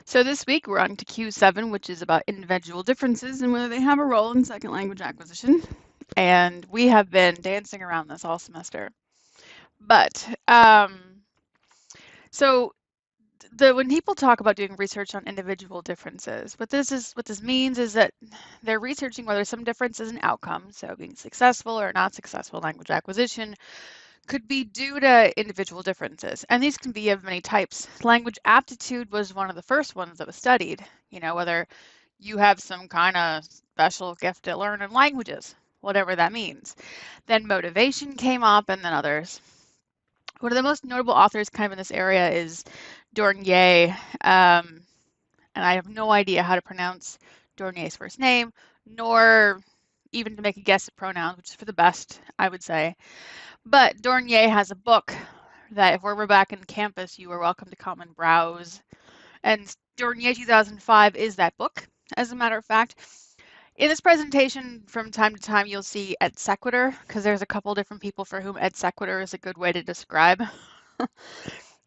So this week we're on to Q7, which is about individual differences and whether they have a role in second language acquisition. And we have been dancing around this all semester. But so when people talk about doing research on individual differences, what this means is that they're researching whether some difference is an outcome, so being successful or not successful language acquisition, could be due to individual differences. And these can be of many types. Language aptitude was one of the first ones that was studied, whether you have some kind of special gift at learning languages, whatever that means. Then motivation came up, and then others. One of the most notable authors kind of in this area is Dornier, and I have no idea how to pronounce Dornier's first name, nor even to make a guess at pronouns, which is for the best, I would say. But Dornier has a book that if we were back in campus, you are welcome to come and browse. And Dornier 2005 is that book, as a matter of fact. In this presentation, from time to time, you'll see et sequitur, because there's a couple different people for whom et sequitur is a good way to describe.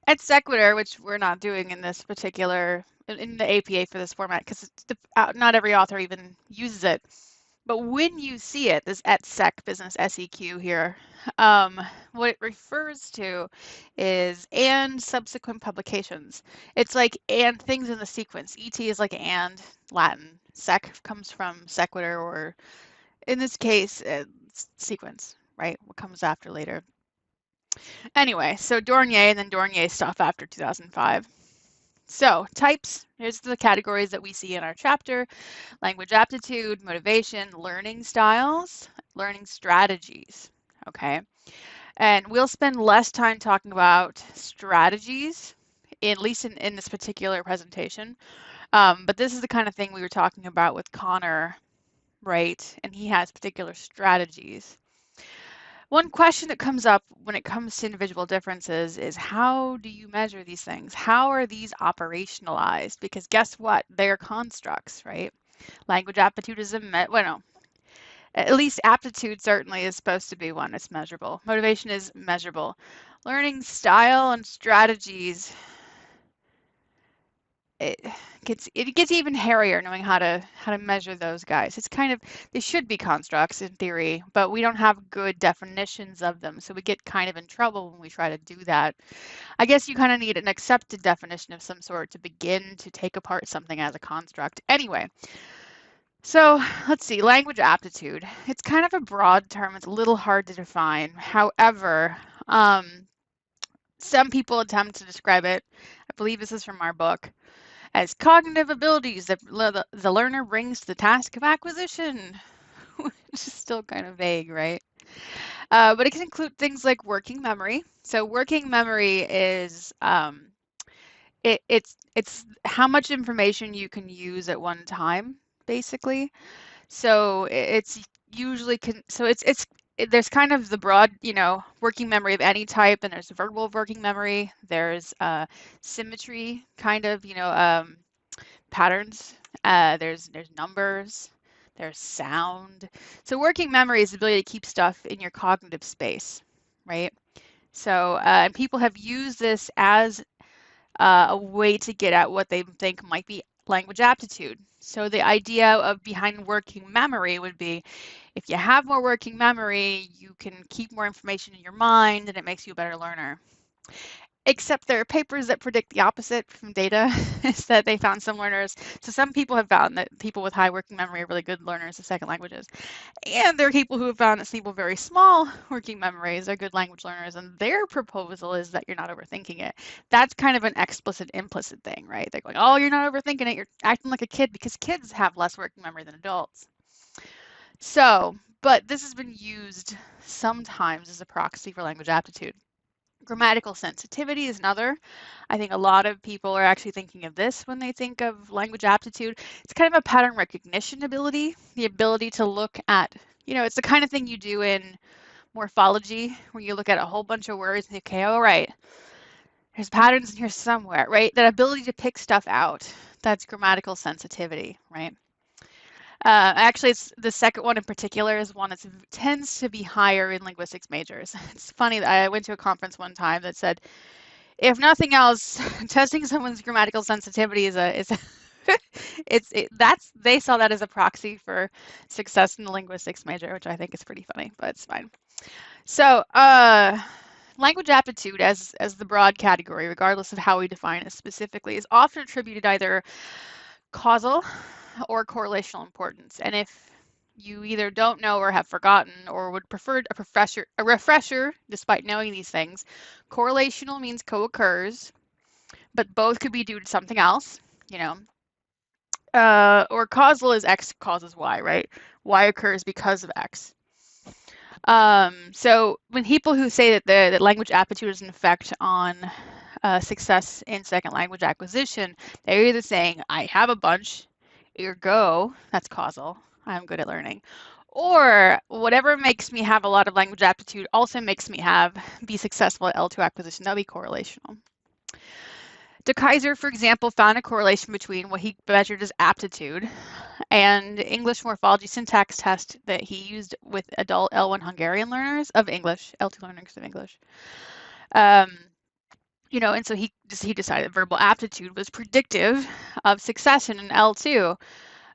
Et sequitur, which we're not doing in this particular, in the APA for this format, because not every author even uses it. But when you see it, this et sec, business SEQ here, what it refers to is and subsequent publications. It's like and things in the sequence. ET is like and Latin. Sec comes from sequitur, or in this case, sequence, right? What comes after later. Anyway, so Dornier and then Dornier stuff after 2005. So types, here's the categories that we see in our chapter: language aptitude, motivation, learning styles, learning strategies, okay? And we'll spend less time talking about strategies, at least in this particular presentation. But this is the kind of thing we were talking about with Connor, right? And he has particular strategies. One question that comes up when it comes to individual differences is, how do you measure these things? How are these operationalized? Because guess what? They're constructs, right? Language aptitude is at least aptitude certainly is supposed to be one that's measurable. Motivation is measurable. Learning style and strategies, it gets even hairier knowing how to measure those guys. It's kind of, they should be constructs in theory, but we don't have good definitions of them, so we get kind of in trouble when we try to do that. I guess you kind of need an accepted definition of some sort to begin to take apart something as a construct. Anyway, so let's see, language aptitude. It's kind of a broad term. It's a little hard to define. However, some people attempt to describe it, I believe this is from our book, as cognitive abilities that the learner brings to the task of acquisition, which is still kind of vague, right? But it can include things like working memory. So working memory is it's how much information you can use at one time, basically. So it's usually there's kind of the broad, working memory of any type, and there's verbal working memory. There's symmetry, kind of, patterns. There's numbers. There's sound. So working memory is the ability to keep stuff in your cognitive space, right? So people have used this as a way to get at what they think might be language aptitude. So the idea of behind working memory would be, if you have more working memory, you can keep more information in your mind and it makes you a better learner. Except there are papers that predict the opposite from data, is that they found some learners. So some people have found that people with high working memory are really good learners of second languages. And there are people who have found that people with very small working memories are good language learners. And their proposal is that you're not overthinking it. That's kind of an explicit, implicit thing, right? They're going, oh, you're not overthinking it. You're acting like a kid, because kids have less working memory than adults. So, but this has been used sometimes as a proxy for language aptitude. Grammatical sensitivity is another. I think a lot of people are actually thinking of this when they think of language aptitude. It's kind of a pattern recognition ability, the ability to look at, it's the kind of thing you do in morphology, where you look at a whole bunch of words and think, okay, all right, there's patterns in here somewhere, right? That ability to pick stuff out, that's grammatical sensitivity, right? Actually, it's the second one in particular is one that tends to be higher in linguistics majors. It's funny that I went to a conference one time that said, if nothing else, testing someone's grammatical sensitivity is a that's they saw that as a proxy for success in the linguistics major, which I think is pretty funny, but it's fine. So, language aptitude as the broad category, regardless of how we define it specifically, is often attributed either causal or correlational importance. And if you either don't know or have forgotten or would prefer a refresher despite knowing these things, correlational means co-occurs, but both could be due to something else, you know. Or causal is X causes Y, right? Y occurs because of X. So when people who say that language aptitude is an effect on success in second language acquisition, they're either saying, I have a bunch, ergo, that's causal, I'm good at learning. Or whatever makes me have a lot of language aptitude also makes me be successful at L2 acquisition. That'll be correlational. De Keyser, for example, found a correlation between what he measured as aptitude and English morphology syntax test that he used with adult L1 Hungarian learners of English, L2 learners of English. And so he decided verbal aptitude was predictive of success in an L2.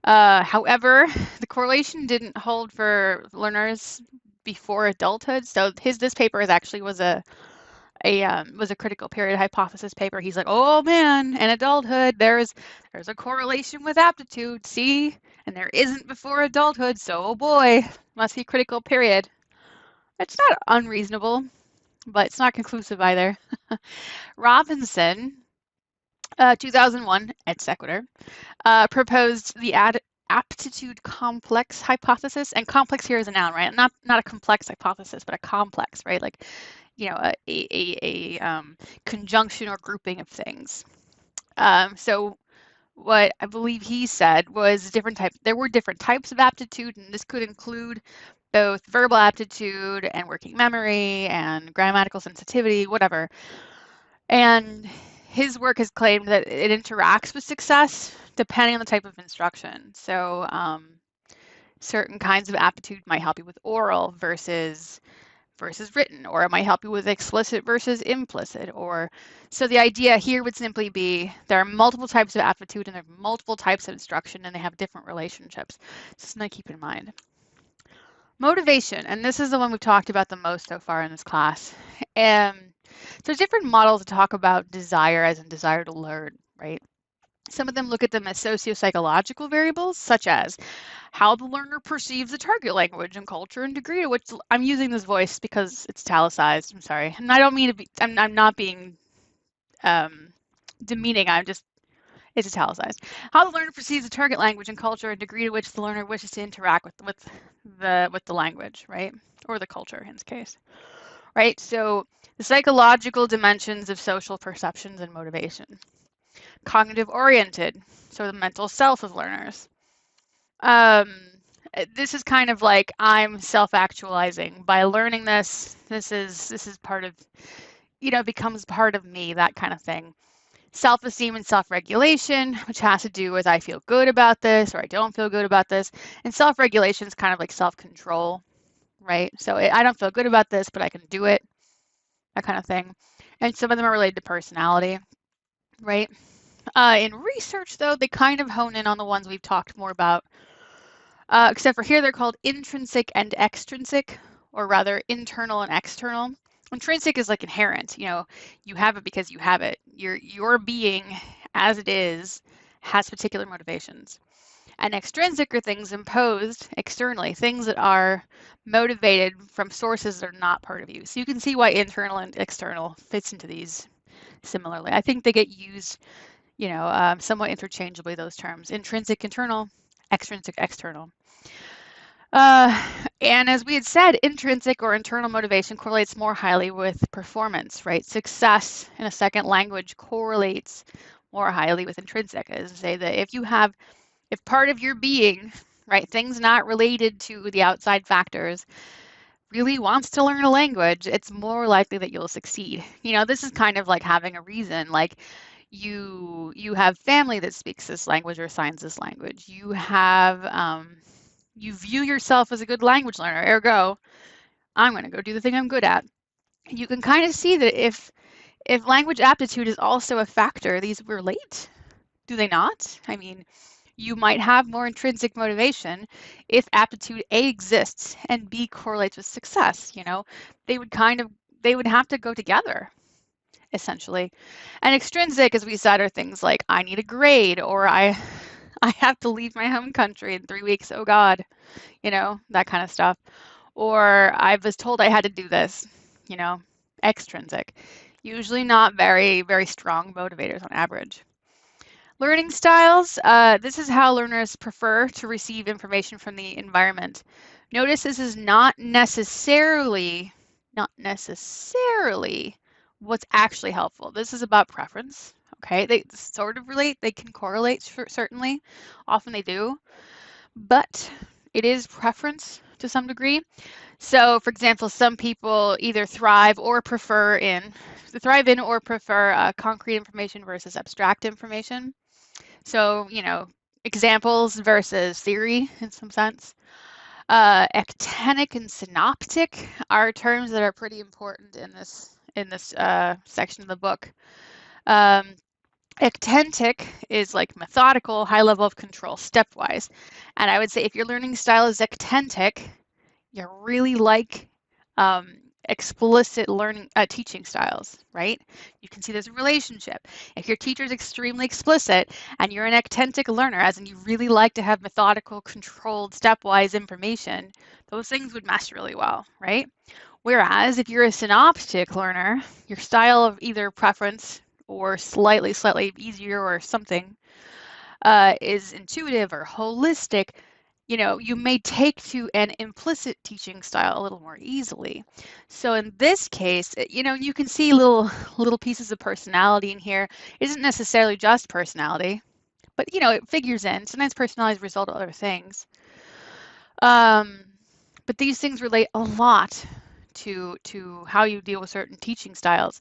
However, the correlation didn't hold for learners before adulthood. So this paper was a critical period hypothesis paper. He's like, oh man, in adulthood, there's a correlation with aptitude, see? And there isn't before adulthood, so oh boy, must be critical period. It's not unreasonable, but it's not conclusive either. Robinson, 2001, et sequitur, proposed the aptitude complex hypothesis, and complex here is a noun, right? Not a complex hypothesis, but a complex, right? Like, a conjunction or grouping of things. So what I believe he said was there were different types of aptitude, and this could include both verbal aptitude and working memory and grammatical sensitivity, whatever. And his work has claimed that it interacts with success depending on the type of instruction. So certain kinds of aptitude might help you with oral versus written, or it might help you with explicit versus implicit. So the idea here would simply be there are multiple types of aptitude and there are multiple types of instruction, and they have different relationships. So something to keep in mind. Motivation, and this is the one we've talked about the most so far in this class. So there's different models to talk about desire as in desire to learn, right? Some of them look at them as socio-psychological variables, such as how the learner perceives the target language and culture and degree to which I'm using this voice because it's italicized. I'm sorry, and I don't mean to be. I'm not being demeaning. It's italicized. How the learner perceives the target language and culture and degree to which the learner wishes to interact with the language, right, or the culture in this case, right. So the psychological dimensions of social perceptions and motivation. Cognitive oriented, so the mental self of learners. This is kind of like I'm self-actualizing by learning this. This is part of, becomes part of me, that kind of thing. Self-esteem and self-regulation, which has to do with I feel good about this or I don't feel good about this. And self-regulation is kind of like self-control, right? So I don't feel good about this, but I can do it, that kind of thing. And some of them are related to personality, right? In research, though, they kind of hone in on the ones we've talked more about, except for here they're called intrinsic and extrinsic, or rather internal and external. Intrinsic is like inherent, you have it because you have it. Your being as it is has particular motivations. And extrinsic are things imposed externally, things that are motivated from sources that are not part of you. So you can see why internal and external fits into these similarly. I think they get used somewhat interchangeably, those terms. Intrinsic, internal, extrinsic, external. And as we had said, intrinsic or internal motivation correlates more highly with performance, right? Success in a second language correlates more highly with intrinsic. As I say that if part of your being, right, things not related to the outside factors, really wants to learn a language, it's more likely that you'll succeed. This is kind of like having a reason, like you have family that speaks this language or signs this language. You view yourself as a good language learner, ergo, I'm going to go do the thing I'm good at. You can kind of see that if If language aptitude is also a factor, these relate, do they not? I mean, you might have more intrinsic motivation if aptitude A exists and B correlates with success, you know? They would they would have to go together, essentially. And extrinsic, as we said, are things like I need a grade or I have to leave my home country in 3 weeks, oh God, you know, that kind of stuff. Or I was told I had to do this, you know, extrinsic. Usually not very, very strong motivators on average. Learning styles, this is how learners prefer to receive information from the environment. Notice this is not necessarily what's actually helpful. This is about preference, okay? They sort of relate, they can correlate certainly, often they do, but it is preference to some degree. So, for example, some people either thrive or prefer concrete information versus abstract information. So, you know, examples versus theory in some sense. Actinic and synoptic are terms that are pretty important in this section of the book. Actentic is like methodical, high level of control, stepwise. And I would say if your learning style is actentic, you really like explicit learning teaching styles, right? You can see there's a relationship. If your teacher is extremely explicit and you're an actentic learner, as in you really like to have methodical, controlled, stepwise information, those things would mesh really well, right? Whereas if you're a synoptic learner, your style of either preference or slightly easier or something is intuitive or holistic, you know, you may take to an implicit teaching style a little more easily. So in this case, you know, you can see little pieces of personality in here. It isn't necessarily just personality, but you know, it figures in. Sometimes personality is a result of other things. But these things relate a lot to how you deal with certain teaching styles.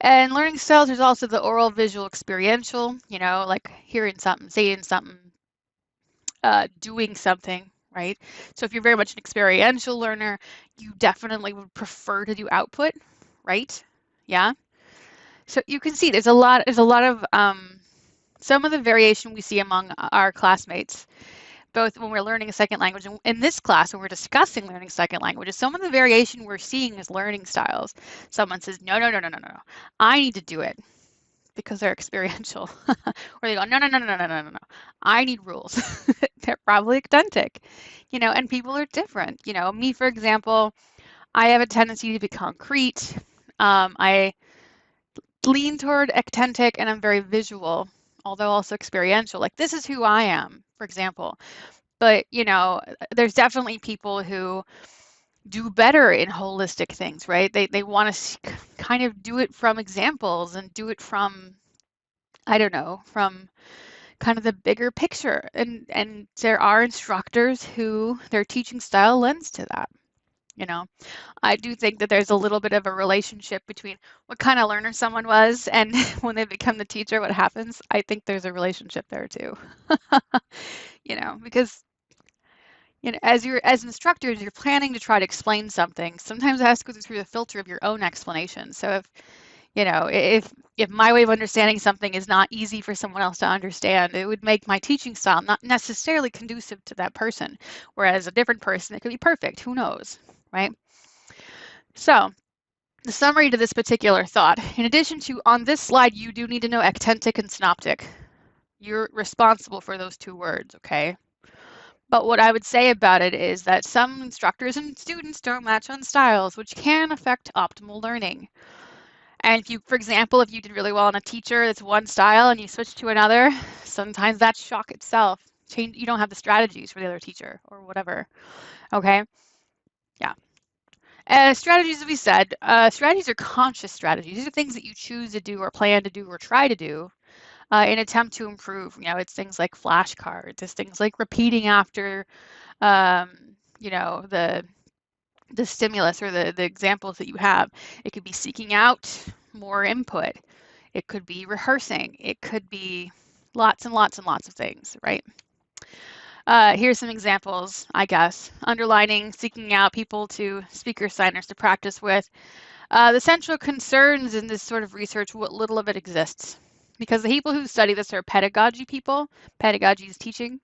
And learning styles, there's also the oral, visual, experiential, you know, like hearing something, saying something, doing something, right? So if you're very much an experiential learner, you definitely would prefer to do output, right? Yeah. So you can see there's a lot of some of the variation we see among our classmates, both when we're learning a second language and in this class when we're discussing learning second languages. Some of the variation we're seeing is learning styles. Someone says, no, no, no, no, no, no, I need to do it because they're experiential. Or they go, no, no, no, no, no, no, no, no. I need rules. They're probably actentic, you know, and people are different. You know, me, for example, I have a tendency to be concrete. I lean toward actentic and I'm very visual, although also experiential. Like this is who I am, for example. But, you know, there's definitely people who do better in holistic things, right? They want to kind of do it from examples and do it from, I don't know, from kind of the bigger picture. And there are instructors who their teaching style lends to that. You know, I do think that there's a little bit of a relationship between what kind of learner someone was and when they become the teacher, what happens. I think there's a relationship there too. You know, because you know, as instructors, you're planning to try to explain something. Sometimes it has to go through the filter of your own explanation. So if you know, if my way of understanding something is not easy for someone else to understand, it would make my teaching style not necessarily conducive to that person. Whereas a different person, it could be perfect. Who knows, right? So the summary to this particular thought, in addition to on this slide, you do need to know actentic and synoptic. You're responsible for those two words, okay? But what I would say about it is that some instructors and students don't match on styles, which can affect optimal learning. And if you, for example, if you did really well on a teacher that's one style and you switch to another, sometimes that's shock itself. You don't have the strategies for the other teacher or whatever. Okay? Yeah. Strategies, as we said, strategies are conscious strategies. These are things that you choose to do or plan to do or try to do in attempt to improve. You know, it's things like flashcards. It's things like repeating after, you know, the stimulus or the examples that you have. It could be seeking out more input. It could be rehearsing. It could be lots and lots and lots of things, right? Here's some examples, I guess. Underlining, seeking out people to speaker signers to practice with. The central concerns in this sort of research, what little of it exists. Because the people who study this are pedagogy people. Pedagogy is teaching.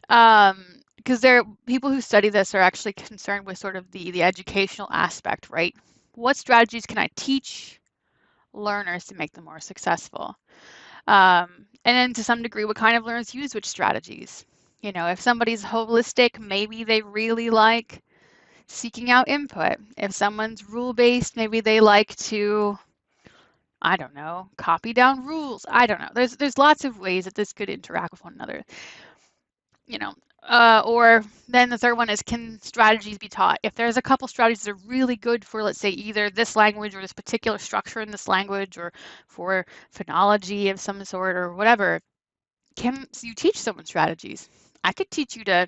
Because they're people who study this are actually concerned with sort of the educational aspect, right? What strategies can I teach learners to make them more successful? And then to some degree, what kind of learners use which strategies? You know, if somebody's holistic, maybe they really like seeking out input. If someone's rule-based, maybe they like to, I don't know, copy down rules. I don't know. There's lots of ways that this could interact with one another. You know, or then the third one is, can strategies be taught? If there's a couple strategies that are really good for, let's say, either this language or this particular structure in this language, or for phonology of some sort or whatever, can you teach someone strategies? I could teach you to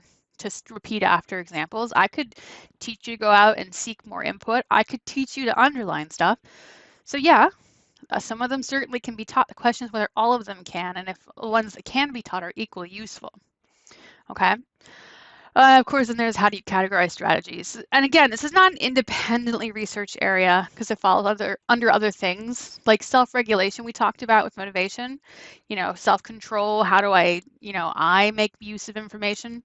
repeat after examples. I could teach you to go out and seek more input. I could teach you to underline stuff. So yeah, some of them certainly can be taught. The question is whether all of them can, and if the ones that can be taught are equally useful. Okay. Of course, then there's how do you categorize strategies? And again, this is not an independently researched area because it falls under other things like self-regulation we talked about with motivation, you know, self-control, how do I make use of information?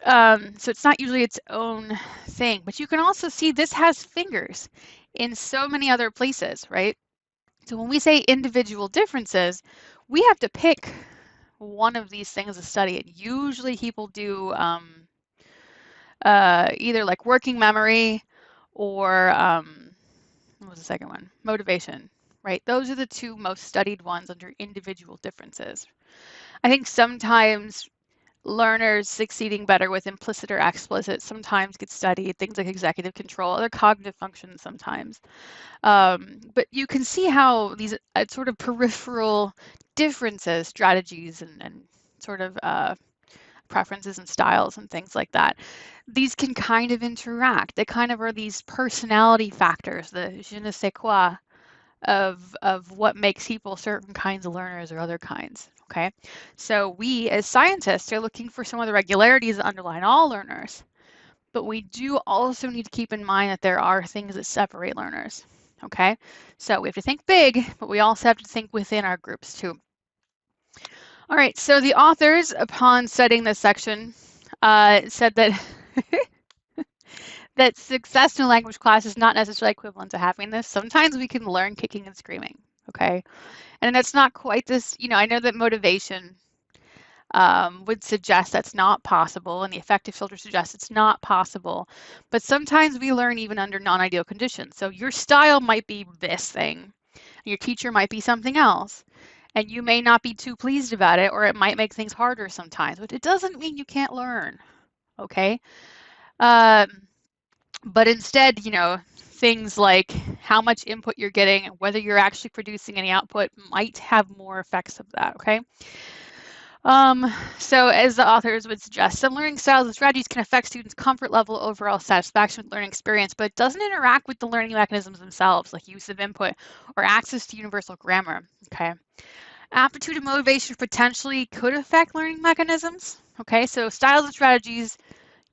So it's not usually its own thing, but you can also see this has fingers in so many other places, right? So when we say individual differences, we have to pick one of these things to study. And usually people do either like working memory or what was the second one? Motivation, right? Those are the two most studied ones under individual differences. I think sometimes learners succeeding better with implicit or explicit sometimes get studied, things like executive control, other cognitive functions sometimes. But you can see how these sort of peripheral differences, strategies, and sort of preferences and styles and things like that, these can kind of interact. They kind of are these personality factors, the je ne sais quoi of what makes people certain kinds of learners or other kinds. Okay, so we as scientists are looking for some of the regularities that underline all learners, but we do also need to keep in mind that there are things that separate learners. Okay, so we have to think big, but we also have to think within our groups too. All right, so the authors, upon studying this section, said that that success in a language class is not necessarily equivalent to happiness. Sometimes we can learn kicking and screaming, okay? And that's not quite this, you know, I know that motivation would suggest that's not possible, and the affective filter suggests it's not possible. But sometimes we learn even under non-ideal conditions. So your style might be this thing, and your teacher might be something else. And you may not be too pleased about it, or it might make things harder sometimes, but it doesn't mean you can't learn, okay? But instead, you know, things like how much input you're getting and whether you're actually producing any output might have more effects of that, okay? So as the authors would suggest, some learning styles and strategies can affect students' comfort level, overall satisfaction with learning experience, but it doesn't interact with the learning mechanisms themselves, like use of input or access to universal grammar, okay? Aptitude and motivation potentially could affect learning mechanisms, okay? So styles and strategies,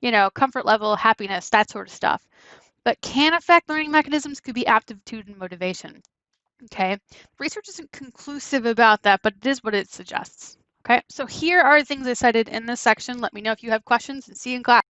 you know, comfort level, happiness, that sort of stuff. But can affect learning mechanisms could be aptitude and motivation, okay? Research isn't conclusive about that, but it is what it suggests. Okay, so here are things I cited in this section. Let me know if you have questions, and see you in class.